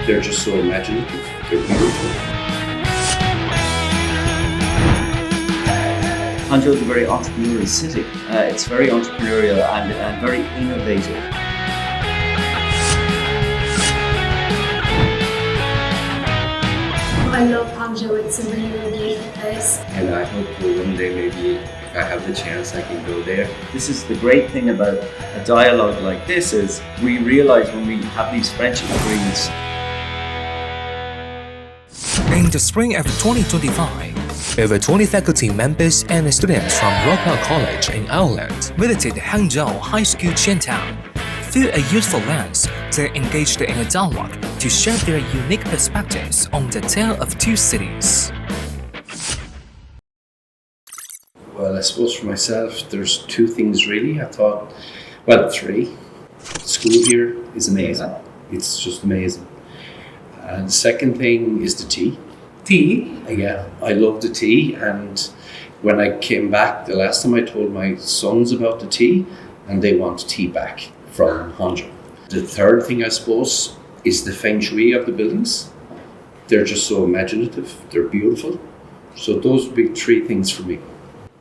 They're just so imaginative. They're beautiful. Hangzhou is a very entrepreneurial city. It's very entrepreneurial and very innovative. I love Hangzhou. It's a really, really beautiful place. And I hope one day maybe if I have the chance I can go there. This is the great thing about a dialogue like this is we realize when we have these friendship agreements. In the spring of 2025, over 20 faculty members and students from Cork College in Ireland visited Hangzhou High School Chinatown. Through a youthful lens, they engaged in a dialogue to share their unique perspectives on the tale of two cities. Well, I suppose for myself, there's two things really. I thought, well, three. School here is amazing. It's just amazing. And the second thing is the tea. Tea? Yeah, I love the tea. And when I came back, the last time I told my sons about the tea, and they want tea back from Hangzhou. The third thing, I suppose, is the feng shui of the buildings. They're just so imaginative. They're beautiful. So those would be three things for me.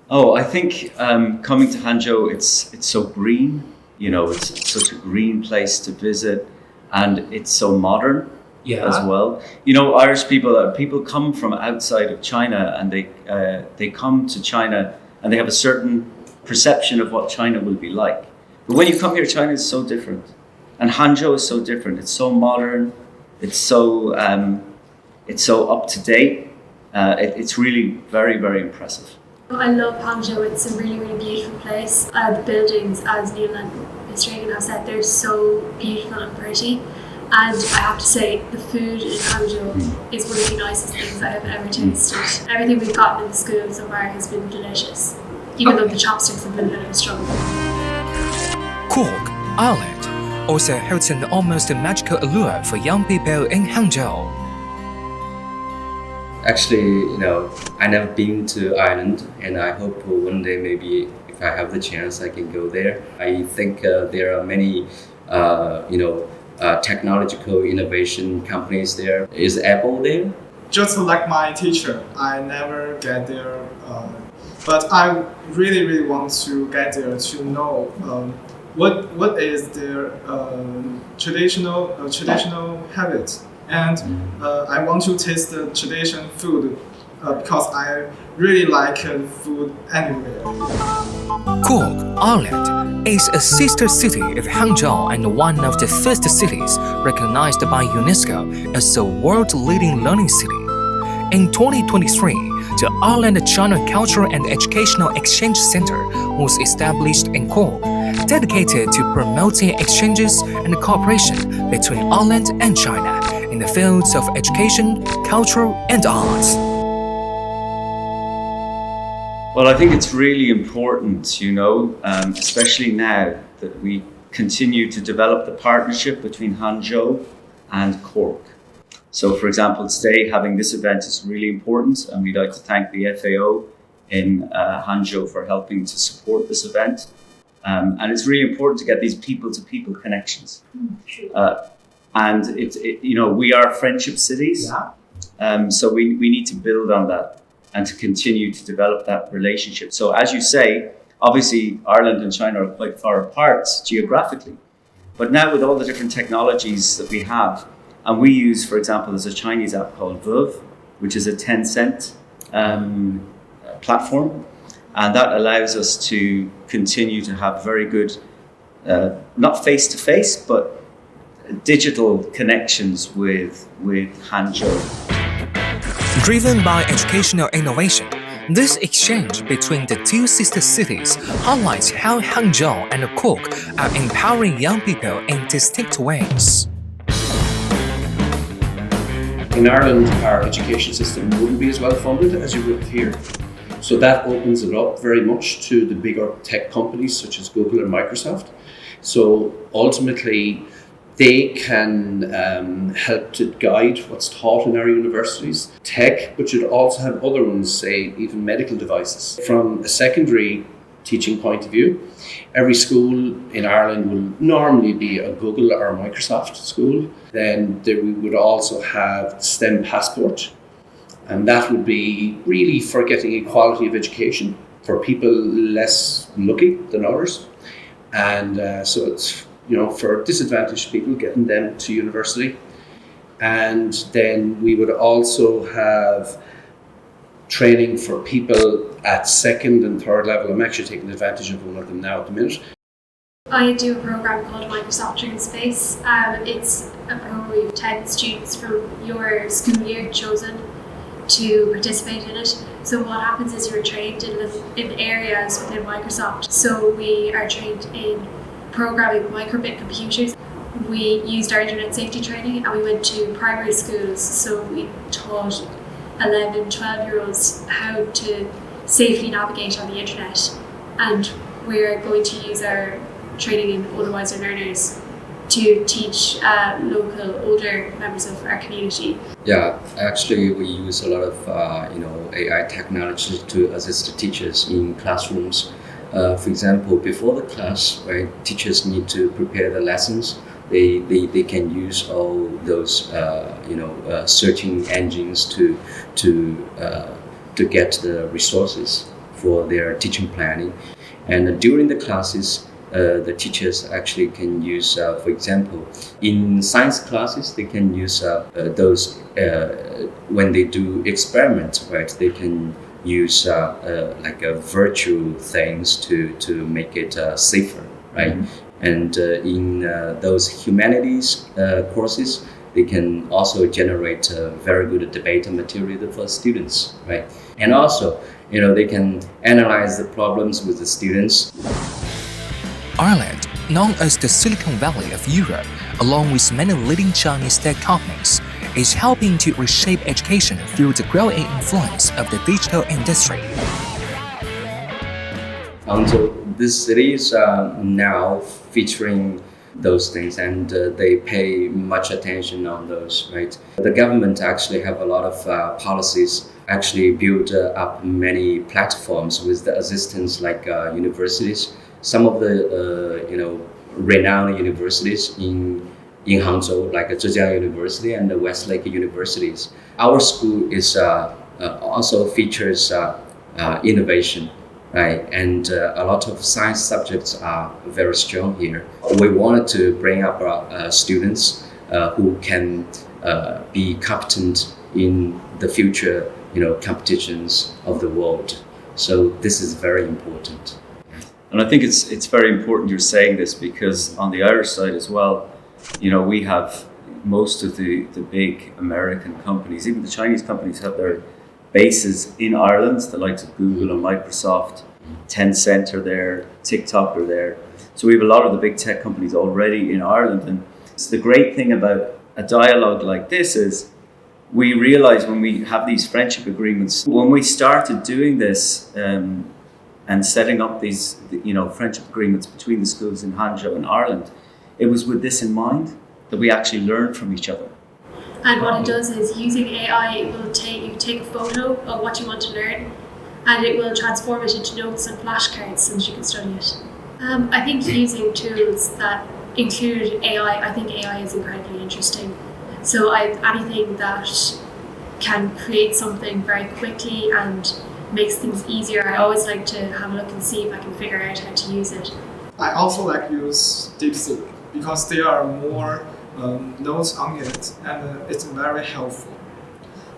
Oh, I think coming to Hangzhou, it's so green. You know, it's such a green place to visit, and it's so modern as well. You know, Irish people come from outside of China, and they come to China, and they have a certain perception of what China will be like. But when you come here, China is so different, and Hangzhou is so different. It's so modern. It's so up to date. It's really very, very impressive. I love Hangzhou. It's a really, really beautiful place. The buildings, as Neil and Mr. Regan have said, they're so beautiful and pretty. And I have to say, the food in Hangzhou is one of the nicest things I have ever tasted. Everything we've gotten in the school so far has been delicious, even though the chopsticks have been a bit of a struggle. Cork, Ireland, also holds an almost magical allure for young people in Hangzhou. Actually, I never been to Ireland, and I hope one day maybe if I have the chance I can go there. I think there are many, technological innovation companies there. Is Apple there? Just like my teacher, I never get there, but I really, really want to get there to know what is their traditional habits. And I want to taste the traditional food because I really like food anywhere. Cork, Ireland, is a sister city of Hangzhou and one of the first cities recognized by UNESCO as a world-leading learning city. In 2023, the Ireland-China Cultural and Educational Exchange Center was established in Cork, dedicated to promoting exchanges and cooperation between Ireland and China in the fields of education, culture, and arts. Well, I think it's really important, especially now that we continue to develop the partnership between Hangzhou and Cork. So, for example, today having this event is really important, and we'd like to thank the FAO in Hangzhou for helping to support this event. And it's really important to get these people-to-people connections. And we are friendship cities, so we need to build on that and to continue to develop that relationship. So as you say, obviously Ireland and China are quite far apart geographically, but now with all the different technologies that we have, and we use, for example, there's a Chinese app called Vuv, which is a 10-cent platform, and that allows us to continue to have very good, not face-to-face, but digital connections with Hangzhou. Driven by educational innovation, this exchange between the two sister cities highlights how Hangzhou and Cork are empowering young people in distinct ways. In Ireland, our education system wouldn't be as well funded as you would here. So that opens it up very much to the bigger tech companies such as Google and Microsoft. So ultimately, they can help to guide what's taught in our universities. Tech, but you'd also have other ones, say even medical devices. From a secondary teaching point of view. Every school in Ireland will normally be a Google or a Microsoft school. Then we would also have STEM passport, and that would be really for getting equality of education for people less lucky than others. And so it's, for disadvantaged people, getting them to university. And then we would also have training for people at second and third level. I'm actually taking advantage of one of them now at the minute. I do a program called Microsoft Dream Space. It's a program where you have 10 students from your school year chosen to participate in it. So what happens is you're trained in areas within Microsoft. So we are trained in programming microbit computers. We used our internet safety training and we went to primary schools. So we taught 11, 12-year-olds how to safely navigate on the internet. And we're going to use our training in otherwise learners to teach local older members of our community. Yeah, actually we use a lot of AI technology to assist the teachers in classrooms. For example, before the class, right, teachers need to prepare the lessons. They can use all those searching engines to get the resources for their teaching planning. And during the classes, the teachers actually can use, for example, in science classes, they can use those when they do experiments, right? They can use like virtual things to make it safer, right? Mm-hmm. And in those humanities courses, they can also generate very good debate material for students, right? And also, they can analyze the problems with the students. Ireland, known as the Silicon Valley of Europe, along with many leading Chinese tech companies, is helping to reshape education through the growing influence of the digital industry. Hangzhou, this city is now featuring those things, and they pay much attention on those, right? The government actually have a lot of policies, actually build up many platforms with the assistance like universities. Some of the renowned universities in Hangzhou, like Zhejiang University and the Westlake Universities. Our school is also features innovation, right? And a lot of science subjects are very strong here. We wanted to bring up students who can be competent in the future, competitions of the world. So this is very important. And I think it's very important you're saying this, because on the Irish side as well, we have most of the big American companies, even the Chinese companies, have their bases in Ireland. The likes of Google and Microsoft, Tencent are there, TikTok are there. So we have a lot of the big tech companies already in Ireland. And it's the great thing about a dialogue like this is we realize when we have these friendship agreements, when we started doing this, and setting up these, friendship agreements between the schools in Hangzhou and Ireland, it was with this in mind, that we actually learn from each other. And what it does is, using AI, it will take a photo of what you want to learn, and it will transform it into notes and flashcards so that you can study it. I think using tools that include AI, I think AI is incredibly interesting. So anything that can create something very quickly and makes things easier, I always like to have a look and see if I can figure out how to use it. I also like to use DeepSeek because there are more notes on it, and it's very helpful.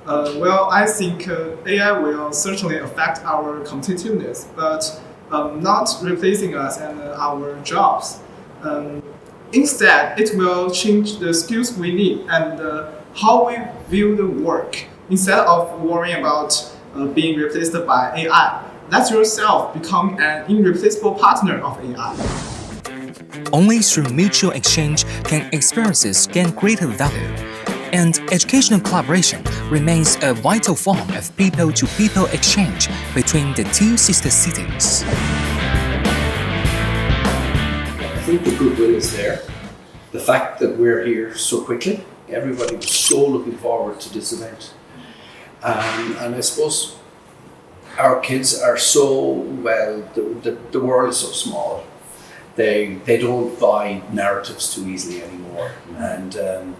I think AI will certainly affect our competitiveness, but not replacing us and our jobs. Instead, it will change the skills we need and how we view the work. Instead of worrying about being replaced by AI, let yourself become an irreplaceable partner of AI. Only through mutual exchange can experiences gain greater value, and educational collaboration remains a vital form of people-to-people exchange between the two sister cities. I think the goodwill is there. The fact that we're here so quickly, everybody was so looking forward to this event. And I suppose our kids are so well. The world is so small. They don't buy narratives too easily anymore, and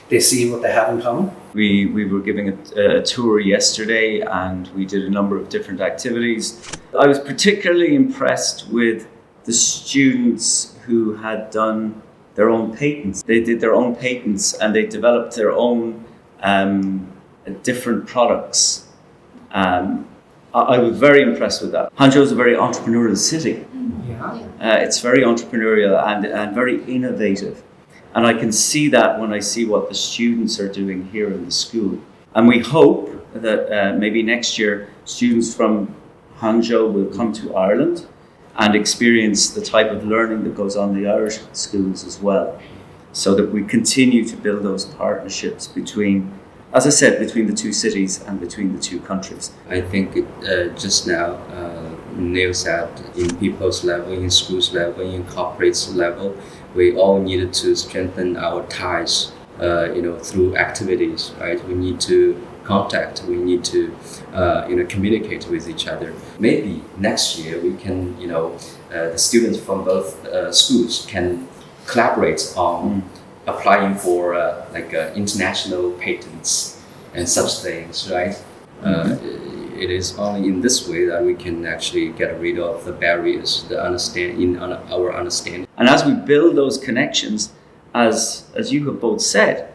they see what they have in common. We were giving a tour yesterday, and we did a number of different activities. I was particularly impressed with the students who had done their own patents. They did their own patents, and they developed their own different products. I was very impressed with that. Hangzhou is a very entrepreneurial city. It's very entrepreneurial and very innovative. And I can see that when I see what the students are doing here in the school. And we hope that maybe next year students from Hangzhou will come to Ireland and experience the type of learning that goes on in the Irish schools as well, so that we continue to build those partnerships between, as I said, between the two cities and between the two countries. I think just now, Neil said, in people's level, in schools level, in corporates level, we all needed to strengthen our ties, through activities, right? We need to contact, we need to, communicate with each other. Maybe next year we can, the students from both schools can collaborate on applying for international patents and such things, right? It is only in this way that we can actually get rid of the barriers, our understanding. And as we build those connections, as you have both said,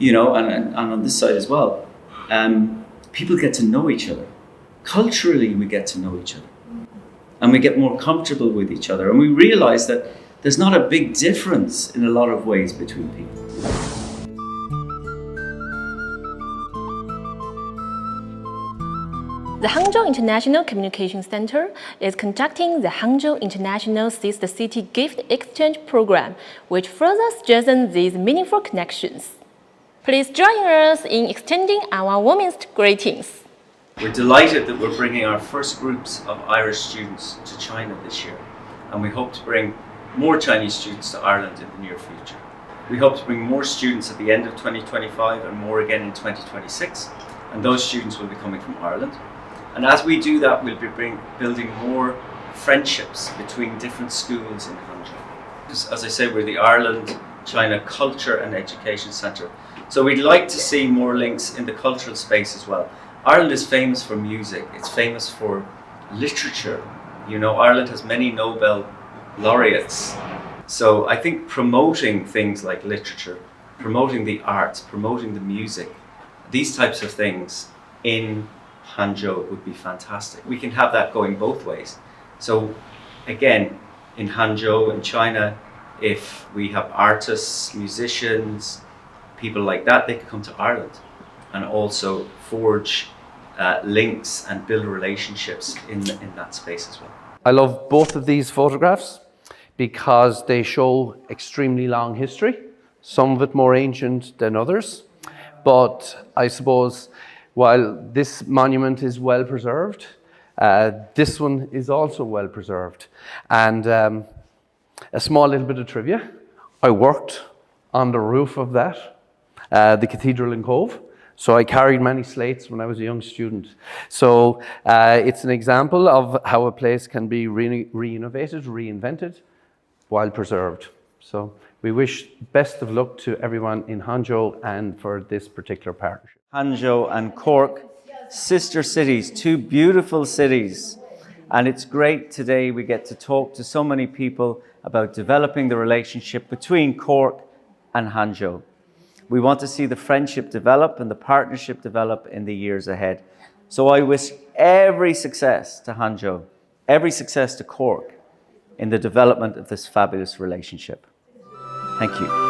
and on this side as well, people get to know each other. Culturally, we get to know each other. And we get more comfortable with each other. And we realize that there's not a big difference in a lot of ways between people. The Hangzhou International Communication Center is conducting the Hangzhou International Sister City Gift Exchange Program, which further strengthens these meaningful connections. Please join us in extending our warmest greetings. We're delighted that we're bringing our first groups of Irish students to China this year, and we hope to bring more Chinese students to Ireland in the near future. We hope to bring more students at the end of 2025 and more again in 2026, and those students will be coming from Ireland. And as we do that, we'll be building more friendships between different schools in Hangzhou. As I say, we're the Ireland-China Culture and Education Centre. So we'd like to see more links in the cultural space as well. Ireland is famous for music, it's famous for literature. Ireland has many Nobel laureates. So I think promoting things like literature, promoting the arts, promoting the music, these types of things in Hangzhou would be fantastic. We can have that going both ways. So again, in Hangzhou, in China, if we have artists, musicians, people like that, they could come to Ireland and also forge links and build relationships in that space as well. I love both of these photographs because they show extremely long history, some of it more ancient than others. But I suppose while this monument is well preserved, this one is also well preserved. And a small little bit of trivia, I worked on the roof of that, the cathedral in Cove. So I carried many slates when I was a young student. So it's an example of how a place can be re-innovated, reinvented, while preserved. So we wish best of luck to everyone in Hangzhou and for this particular partnership. Hangzhou and Cork, sister cities, two beautiful cities. And it's great today we get to talk to so many people about developing the relationship between Cork and Hangzhou. We want to see the friendship develop and the partnership develop in the years ahead. So I wish every success to Hangzhou, every success to Cork in the development of this fabulous relationship. Thank you.